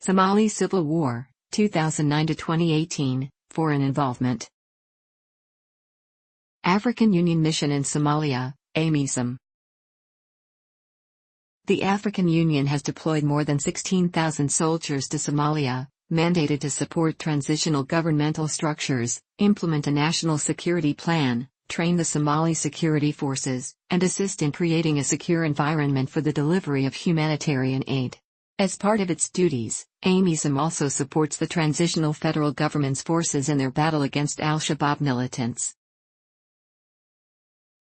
Somali Civil War, 2009 to 2018, Foreign Involvement. African Union Mission in Somalia, AMISOM. The African Union has deployed more than 16,000 soldiers to Somalia, mandated to support transitional governmental structures, implement a national security plan, train the Somali security forces, and assist in creating a secure environment for the delivery of humanitarian aid. As part of its duties, AMISOM also supports the transitional federal government's forces in their battle against Al-Shabaab militants.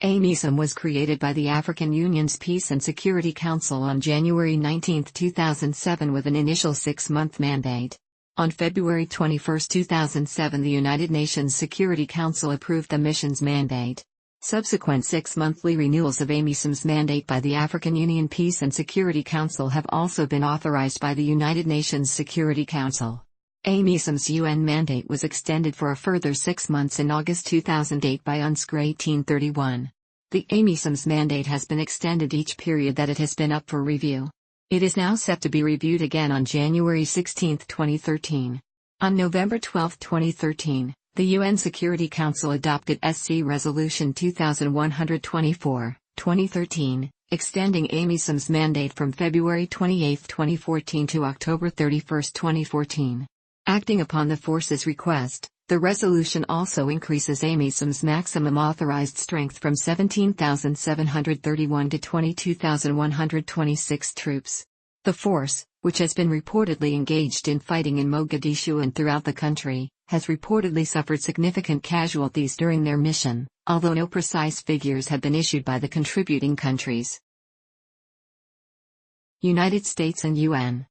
AMISOM was created by the African Union's Peace and Security Council on January 19, 2007 with an initial 6-month mandate. On February 21, 2007 the United Nations Security Council approved the mission's mandate. Subsequent 6-monthly renewals of AMISOM's mandate by the African Union Peace and Security Council have also been authorized by the United Nations Security Council. AMISOM's UN mandate was extended for a further 6 months in August 2008 by UNSCR 1831. The AMISOM's mandate has been extended each period that it has been up for review. It is now set to be reviewed again on January 16, 2013. On November 12, 2013, the UN Security Council adopted SC Resolution 2124, 2013, extending AMISOM's mandate from February 28, 2014 to October 31, 2014. Acting upon the force's request, the resolution also increases AMISOM's maximum authorized strength from 17,731 to 22,126 troops. The force, which has been reportedly engaged in fighting in Mogadishu and throughout the country, has reportedly suffered significant casualties during their mission, although no precise figures have been issued by the contributing countries. United States and UN.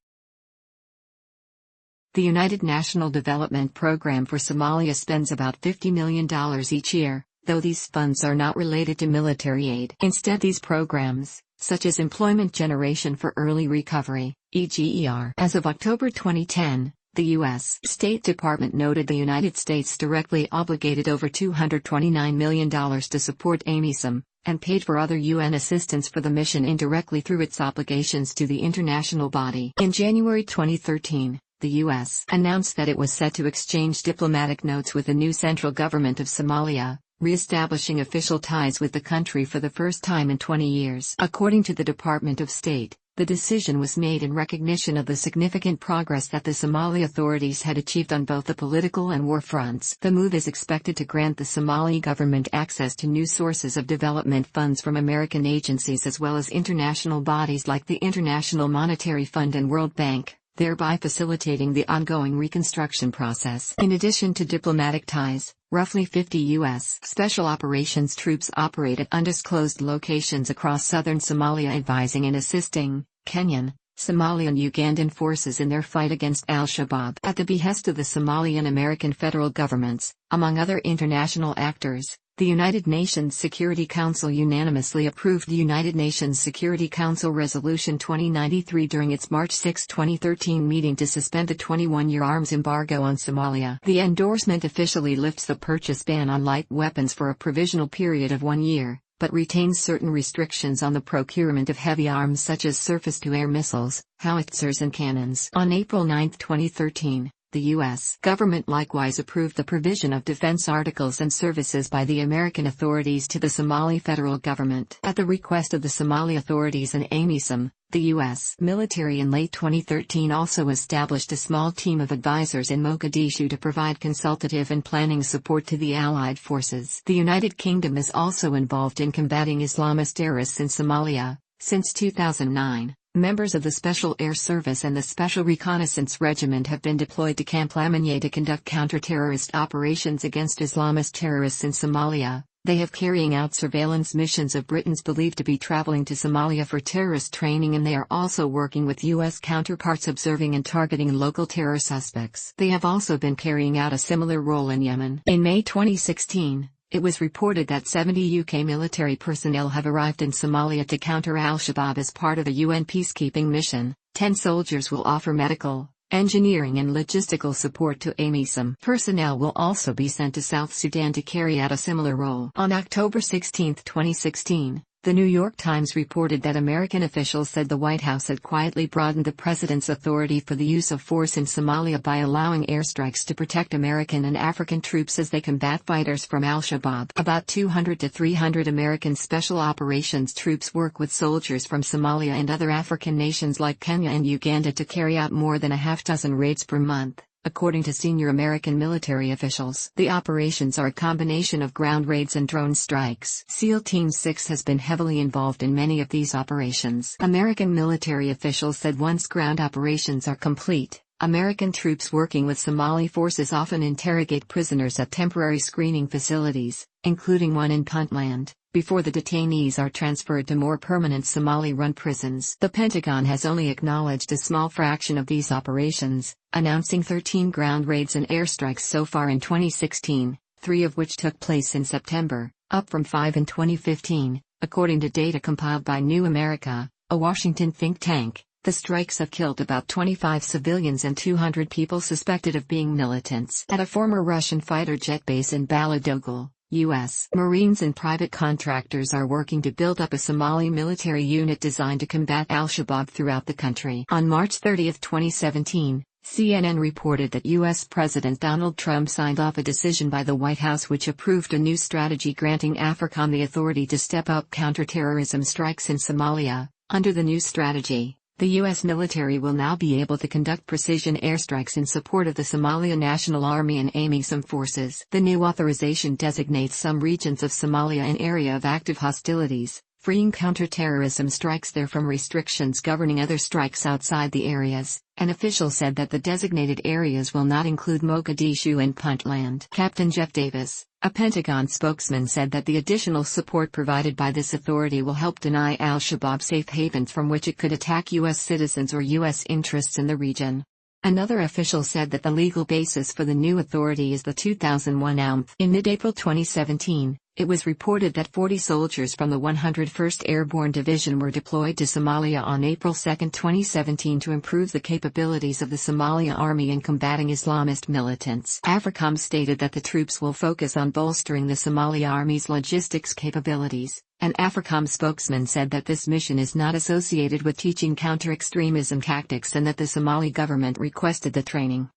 The United National Development Program for Somalia spends about $50 million each year, though these funds are not related to military aid. Instead, these programs, such as Employment Generation for Early Recovery, EGER. As of October 2010, the U.S. State Department noted the United States directly obligated over $229 million to support AMISOM, and paid for other UN assistance for the mission indirectly through its obligations to the international body. In January 2013, the U.S. announced that it was set to exchange diplomatic notes with the new central government of Somalia, re-establishing official ties with the country for the first time in 20 years. According to the Department of State, the decision was made in recognition of the significant progress that the Somali authorities had achieved on both the political and war fronts. The move is expected to grant the Somali government access to new sources of development funds from American agencies as well as international bodies like the International Monetary Fund and World Bank, thereby facilitating the ongoing reconstruction process. In addition to diplomatic ties, roughly 50 U.S. Special Operations troops operate at undisclosed locations across southern Somalia advising and assisting Kenyan, Somali and Ugandan forces in their fight against Al-Shabaab. At the behest of the Somali and American federal governments, among other international actors, the United Nations Security Council unanimously approved the United Nations Security Council Resolution 2093 during its March 6, 2013 meeting to suspend the 21-year arms embargo on Somalia. The endorsement officially lifts the purchase ban on light weapons for a provisional period of 1 year, but retains certain restrictions on the procurement of heavy arms such as surface-to-air missiles, howitzers and cannons. On April 9, 2013, the U.S. government likewise approved the provision of defense articles and services by the American authorities to the Somali federal government. At the request of the Somali authorities and AMISOM, the U.S. military in late 2013 also established a small team of advisors in Mogadishu to provide consultative and planning support to the allied forces. The United Kingdom is also involved in combating Islamist terrorists in Somalia. Since 2009, members of the Special Air Service and the Special Reconnaissance Regiment have been deployed to Camp Lamagna to conduct counter-terrorist operations against Islamist terrorists in Somalia. They have carrying out surveillance missions of Britons believed to be traveling to Somalia for terrorist training, and they are also working with U.S. counterparts observing and targeting local terror suspects. They have also been carrying out a similar role in Yemen. In May 2016, it was reported that 70 UK military personnel have arrived in Somalia to counter Al-Shabaab as part of a UN peacekeeping mission. 10 soldiers will offer medical, engineering and logistical support to AMISOM. Personnel will also be sent to South Sudan to carry out a similar role. On October 16, 2016, The New York Times reported that American officials said the White House had quietly broadened the president's authority for the use of force in Somalia by allowing airstrikes to protect American and African troops as they combat fighters from Al-Shabaab. About 200 to 300 American Special Operations troops work with soldiers from Somalia and other African nations like Kenya and Uganda to carry out more than a half dozen raids per month, according to senior American military officials. The operations are a combination of ground raids and drone strikes. SEAL Team 6 has been heavily involved in many of these operations. American military officials said once ground operations are complete, American troops working with Somali forces often interrogate prisoners at temporary screening facilities, including one in Puntland, before the detainees are transferred to more permanent Somali-run prisons. The Pentagon has only acknowledged a small fraction of these operations, announcing 13 ground raids and airstrikes so far in 2016, 3 of which took place in September, up from 5 in 2015, according to data compiled by New America, a Washington think tank. The strikes have killed about 25 civilians and 200 people suspected of being militants. At a former Russian fighter jet base in Baladogul, U.S. Marines and private contractors are working to build up a Somali military unit designed to combat Al-Shabaab throughout the country. On March 30, 2017, CNN reported that U.S. President Donald Trump signed off a decision by the White House which approved a new strategy granting AFRICOM the authority to step up counterterrorism strikes in Somalia. Under the new strategy, the U.S. military will now be able to conduct precision airstrikes in support of the Somalia National Army and AMISOM forces. The new authorization designates some regions of Somalia an area of active hostilities, freeing counterterrorism strikes there from restrictions governing other strikes outside the areas. An official said that the designated areas will not include Mogadishu and Puntland. Captain Jeff Davis, a Pentagon spokesman, said that the additional support provided by this authority will help deny Al-Shabaab safe havens from which it could attack U.S. citizens or U.S. interests in the region. Another official said that the legal basis for the new authority is the 2001 AMF. In mid-April 2017, it was reported that 40 soldiers from the 101st Airborne Division were deployed to Somalia on April 2, 2017 to improve the capabilities of the Somalia Army in combating Islamist militants. AFRICOM stated that the troops will focus on bolstering the Somalia Army's logistics capabilities. An AFRICOM spokesman said that this mission is not associated with teaching counter-extremism tactics and that the Somali government requested the training.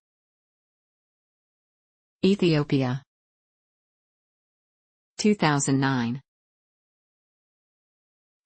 Ethiopia, 2009.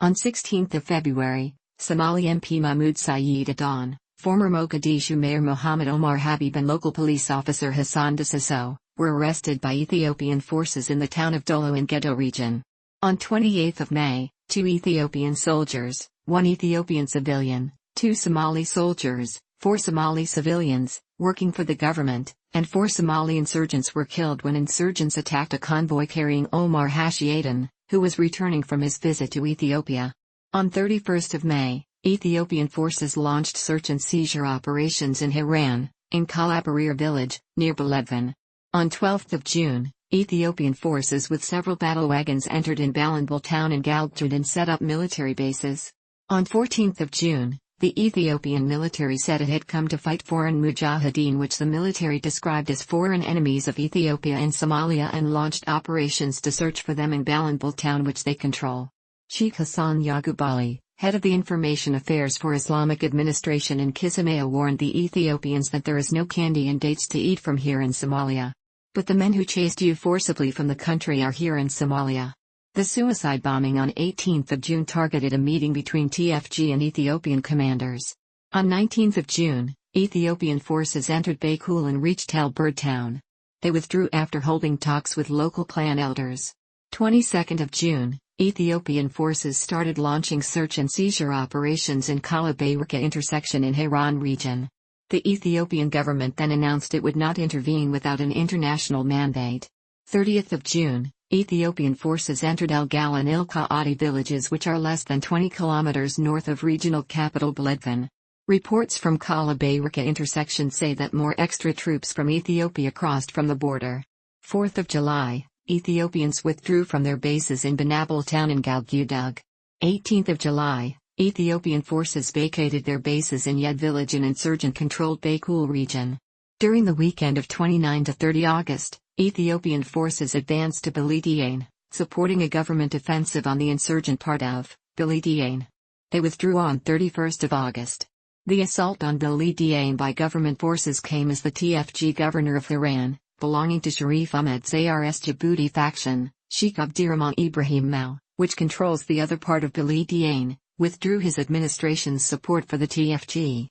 On 16 February, Somali MP Mahmoud Saeed Adan, former Mogadishu Mayor Mohammed Omar Habib and local police officer Hassan Dasiso, were arrested by Ethiopian forces in the town of Dolo in Gedo region. On 28 May, 2 Ethiopian soldiers, 1 Ethiopian civilian, 2 Somali soldiers, 4 Somali civilians, working for the government, and 4 Somali insurgents were killed when insurgents attacked a convoy carrying Omar Hashiadan, who was returning from his visit to Ethiopia. On 31 May, Ethiopian forces launched search and seizure operations in Haran, in Kalabarir village, near Beledvan. On 12 June, Ethiopian forces with several battle wagons entered in Balanbal town in Galgud and set up military bases. On 14 June, the Ethiopian military said it had come to fight foreign mujahideen, which the military described as foreign enemies of Ethiopia and Somalia, and launched operations to search for them in Balanbal town, which they control. Sheikh Hassan Yaqub Ali, head of the Information Affairs for Islamic Administration in Kismayo, warned the Ethiopians that there is no candy and dates to eat from here in Somalia. But the men who chased you forcibly from the country are here in Somalia. The suicide bombing on 18 June targeted a meeting between TFG and Ethiopian commanders. On 19 June, Ethiopian forces entered Baykul and reached El Bird town. They withdrew after holding talks with local clan elders. 22 June, Ethiopian forces started launching search and seizure operations in Kalabayrika intersection in Haran region. The Ethiopian government then announced it would not intervene without an international mandate. 30 June, Ethiopian forces entered El Gal and Ilka Adi villages, which are less than 20 kilometers north of regional capital Beledvan. Reports from Kalabayrika intersection say that more extra troops from Ethiopia crossed from the border. 4 July, Ethiopians withdrew from their bases in Banabal town in Galgudug. 18 July, Ethiopian forces vacated their bases in Yed village in insurgent-controlled Baykul region. During the weekend of 29 to 30 August, Ethiopian forces advanced to Belediane, supporting a government offensive on the insurgent part of Biladiane. They withdrew on 31st of August. The assault on Biladiane by government forces came as the TFG governor of Hiran, belonging to Sharif Ahmed Zayar's Djibouti faction, Sheikh Abdirahman Ibrahim Mao, which controls the other part of Biladiane, withdrew his administration's support for the TFG.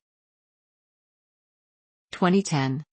2010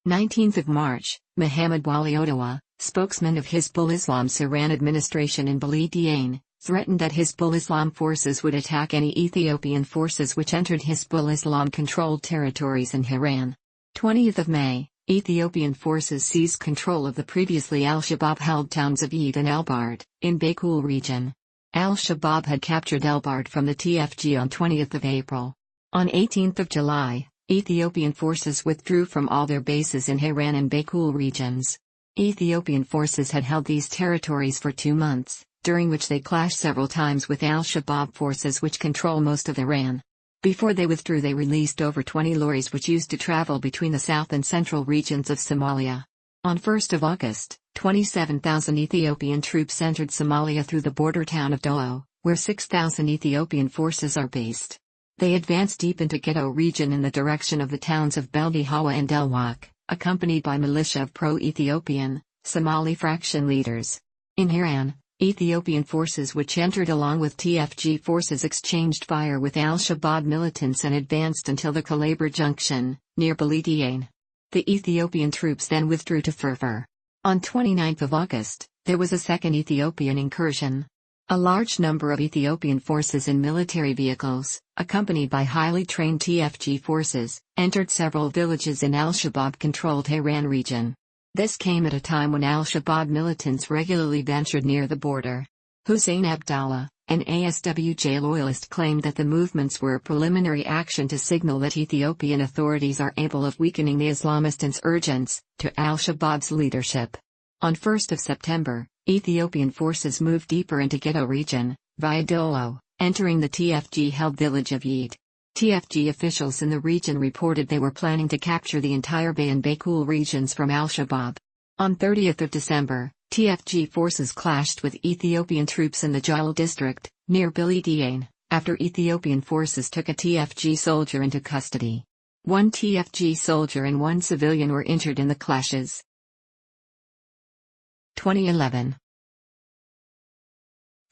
19th of March, Mohammed Wali Ottawa, spokesman of Hizbul Islam's Iran administration in Biladiane, threatened that Hizbul Islam forces would attack any Ethiopian forces which entered Hizbul Islam-controlled territories in Hiran. 20th of May, Ethiopian forces seized control of the previously Al-Shabaab-held towns of Eid and Elbard, in Baykul region. Al-Shabaab had captured Elbard from the TFG on 20th of April. On 18th of July, Ethiopian forces withdrew from all their bases in Hiran and Baykul regions. Ethiopian forces had held these territories for 2 months, during which they clashed several times with Al-Shabaab forces which control most of Iran. Before they withdrew, they released over 20 lorries which used to travel between the south and central regions of Somalia. On 1st of August, 27,000 Ethiopian troops entered Somalia through the border town of Dolo, where 6,000 Ethiopian forces are based. They advanced deep into Ghetto region in the direction of the towns of Beldi Hawa and Elwak, accompanied by militia of pro-Ethiopian, Somali faction leaders. In Hiran, Ethiopian forces which entered along with TFG forces exchanged fire with Al-Shabaab militants and advanced until the Kalabur junction, near Biladiane. The Ethiopian troops then withdrew to Furfur. On 29th of August, there was a second Ethiopian incursion. A large number of Ethiopian forces in military vehicles, accompanied by highly trained TFG forces, entered several villages in Al-Shabaab-controlled Hiran region. This came at a time when Al-Shabaab militants regularly ventured near the border. Hussein Abdallah, an ASWJ loyalist, claimed that the movements were a preliminary action to signal that Ethiopian authorities are able of weakening the Islamist insurgents, to Al-Shabaab's leadership. On 1st of September, Ethiopian forces moved deeper into Ghetto region, via Dolo, entering the TFG-held village of Eid. TFG officials in the region reported they were planning to capture the entire Bay and Baykul regions from Al-Shabaab. On 30th of December, TFG forces clashed with Ethiopian troops in the Jal district, near Biladiane, after Ethiopian forces took a TFG soldier into custody. 1 TFG soldier and 1 civilian were injured in the clashes. 2011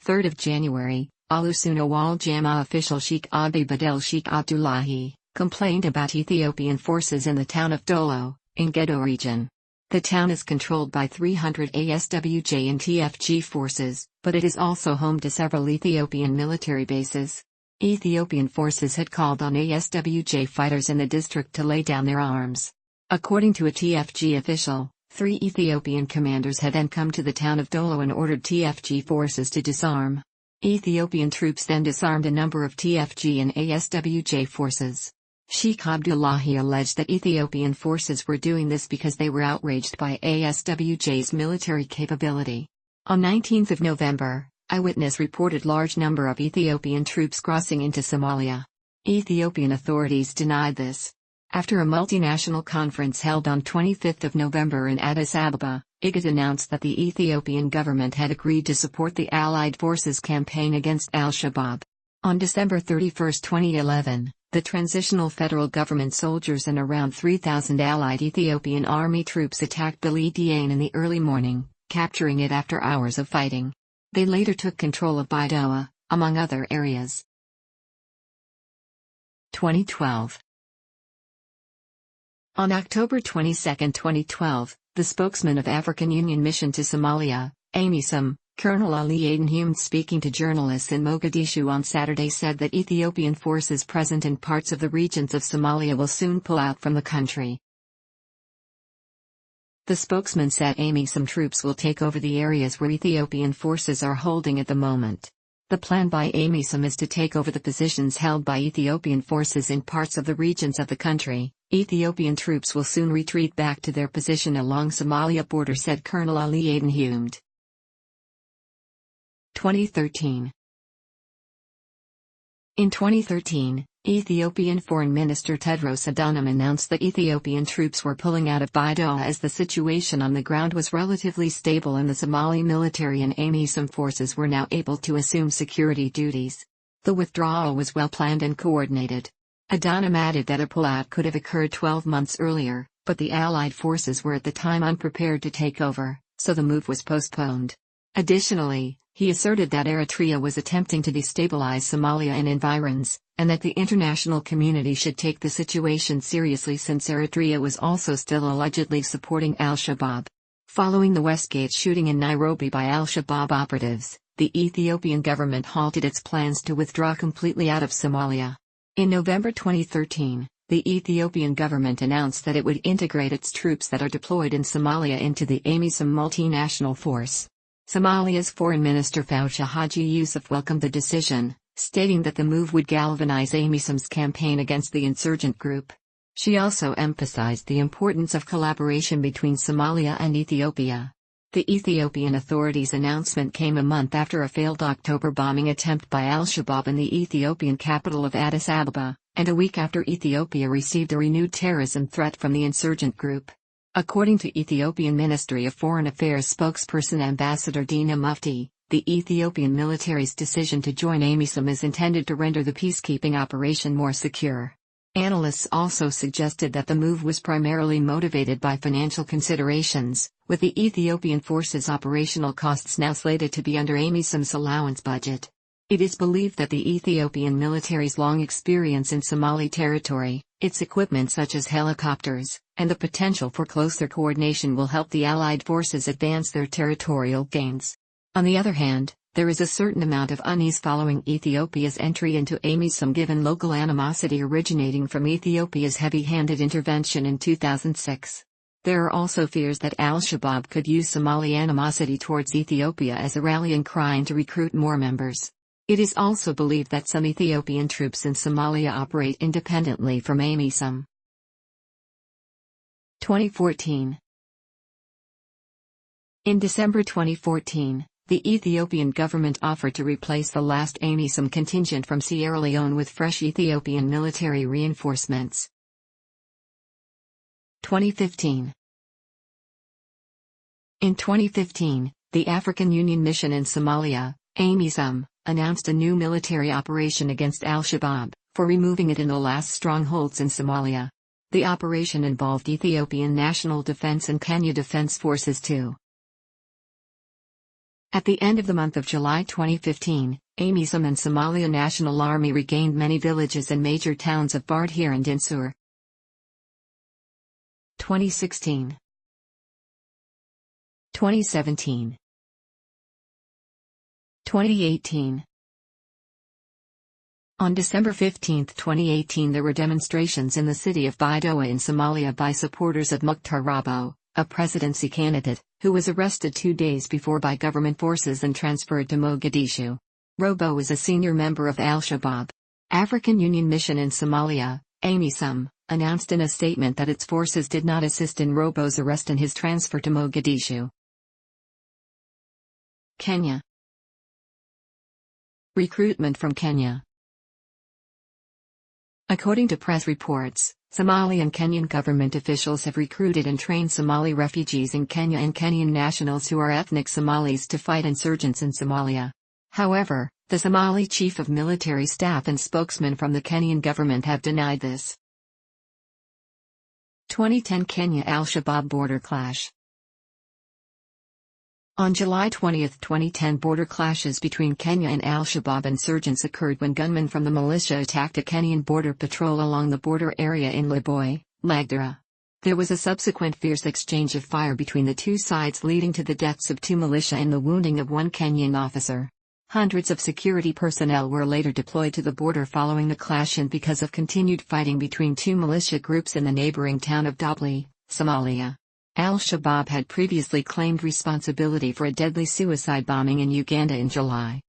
3rd of January, Alusuna Wal Jama official Sheikh Abi Badel Sheikh Abdullahi, complained about Ethiopian forces in the town of Dolo, in Ghetto region. The town is controlled by 300 ASWJ and TFG forces, but it is also home to several Ethiopian military bases. Ethiopian forces had called on ASWJ fighters in the district to lay down their arms. According to a TFG official, 3 Ethiopian commanders had then come to the town of Dolo and ordered TFG forces to disarm. Ethiopian troops then disarmed a number of TFG and ASWJ forces. Sheikh Abdullahi alleged that Ethiopian forces were doing this because they were outraged by ASWJ's military capability. On 19th of November, eyewitness reported large number of Ethiopian troops crossing into Somalia. Ethiopian authorities denied this. After a multinational conference held on 25th of November in Addis Ababa, IGAD announced that the Ethiopian government had agreed to support the Allied forces' campaign against Al-Shabaab. On December 31, 2011, the transitional federal government soldiers and around 3,000 Allied Ethiopian army troops attacked Biladiane in the early morning, capturing it after hours of fighting. They later took control of Baidoa, among other areas. 2012 On October 22, 2012, the spokesman of African Union Mission to Somalia, AMISOM, Colonel Ali Aden Humed, speaking to journalists in Mogadishu on Saturday, said that Ethiopian forces present in parts of the regions of Somalia will soon pull out from the country. The spokesman said AMISOM troops will take over the areas where Ethiopian forces are holding at the moment. The plan by AMISOM is to take over the positions held by Ethiopian forces in parts of the regions of the country. Ethiopian troops will soon retreat back to their position along Somalia border, said Colonel Ali Aden Humed. 2013 In 2013, Ethiopian Foreign Minister Tedros Adhanom announced that Ethiopian troops were pulling out of Baidoa as the situation on the ground was relatively stable and the Somali military and AMISOM forces were now able to assume security duties. The withdrawal was well planned and coordinated. Adhanom added that a pullout could have occurred 12 months earlier, but the Allied forces were at the time unprepared to take over, so the move was postponed. Additionally, he asserted that Eritrea was attempting to destabilize Somalia and environs, and that the international community should take the situation seriously since Eritrea was also still allegedly supporting Al-Shabaab. Following the Westgate shooting in Nairobi by Al-Shabaab operatives, the Ethiopian government halted its plans to withdraw completely out of Somalia. In November 2013, the Ethiopian government announced that it would integrate its troops that are deployed in Somalia into the AMISOM multinational force. Somalia's Foreign Minister Fawzi Haji Yusuf welcomed the decision, stating that the move would galvanize AMISOM's campaign against the insurgent group. She also emphasized the importance of collaboration between Somalia and Ethiopia. The Ethiopian authorities' announcement came a month after a failed October bombing attempt by Al-Shabaab in the Ethiopian capital of Addis Ababa, and a week after Ethiopia received a renewed terrorism threat from the insurgent group. According to Ethiopian Ministry of Foreign Affairs spokesperson Ambassador Dina Mufti, the Ethiopian military's decision to join AMISOM is intended to render the peacekeeping operation more secure. Analysts also suggested that the move was primarily motivated by financial considerations, with the Ethiopian forces' operational costs now slated to be under AMISOM's allowance budget. It is believed that the Ethiopian military's long experience in Somali territory, its equipment such as helicopters, and the potential for closer coordination will help the Allied forces advance their territorial gains. On the other hand, there is a certain amount of unease following Ethiopia's entry into AMISOM given local animosity originating from Ethiopia's heavy-handed intervention in 2006. There are also fears that Al-Shabaab could use Somali animosity towards Ethiopia as a rallying cry to recruit more members. It is also believed that some Ethiopian troops in Somalia operate independently from AMISOM. 2014. In December 2014, the Ethiopian government offered to replace the last AMISOM contingent from Sierra Leone with fresh Ethiopian military reinforcements. 2015. In 2015, the African Union Mission in Somalia, AMISOM, announced a new military operation against Al-Shabaab, for removing it in the last strongholds in Somalia. The operation involved Ethiopian National Defense and Kenya Defense Forces too. At the end of the month of July 2015, AMISOM and Somalia National Army regained many villages and major towns of Bardhir and Dinsur. 2016. 2017. 2018. On December 15, 2018 there were demonstrations in the city of Baidoa in Somalia by supporters of Mukhtar Robo, a presidency candidate, who was arrested 2 days before by government forces and transferred to Mogadishu. Robo is a senior member of Al-Shabaab. African Union Mission in Somalia, AMISOM, announced in a statement that its forces did not assist in Robo's arrest and his transfer to Mogadishu. Kenya. Recruitment from Kenya. According to press reports, Somali and Kenyan government officials have recruited and trained Somali refugees in Kenya and Kenyan nationals who are ethnic Somalis to fight insurgents in Somalia. However, the Somali chief of military staff and spokesman from the Kenyan government have denied this. 2010 Kenya-Al-Shabaab border clash. On July 20, 2010 border clashes between Kenya and Al-Shabaab insurgents occurred when gunmen from the militia attacked a Kenyan border patrol along the border area in Liboi, Lagdera. There was a subsequent fierce exchange of fire between the two sides leading to the deaths of 2 militia and the wounding of 1 Kenyan officer. Hundreds of security personnel were later deployed to the border following the clash and because of continued fighting between 2 militia groups in the neighboring town of Dobli, Somalia. Al-Shabaab had previously claimed responsibility for a deadly suicide bombing in Uganda in July.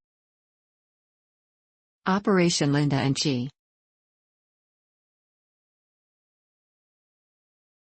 Operation Linda and Nchi.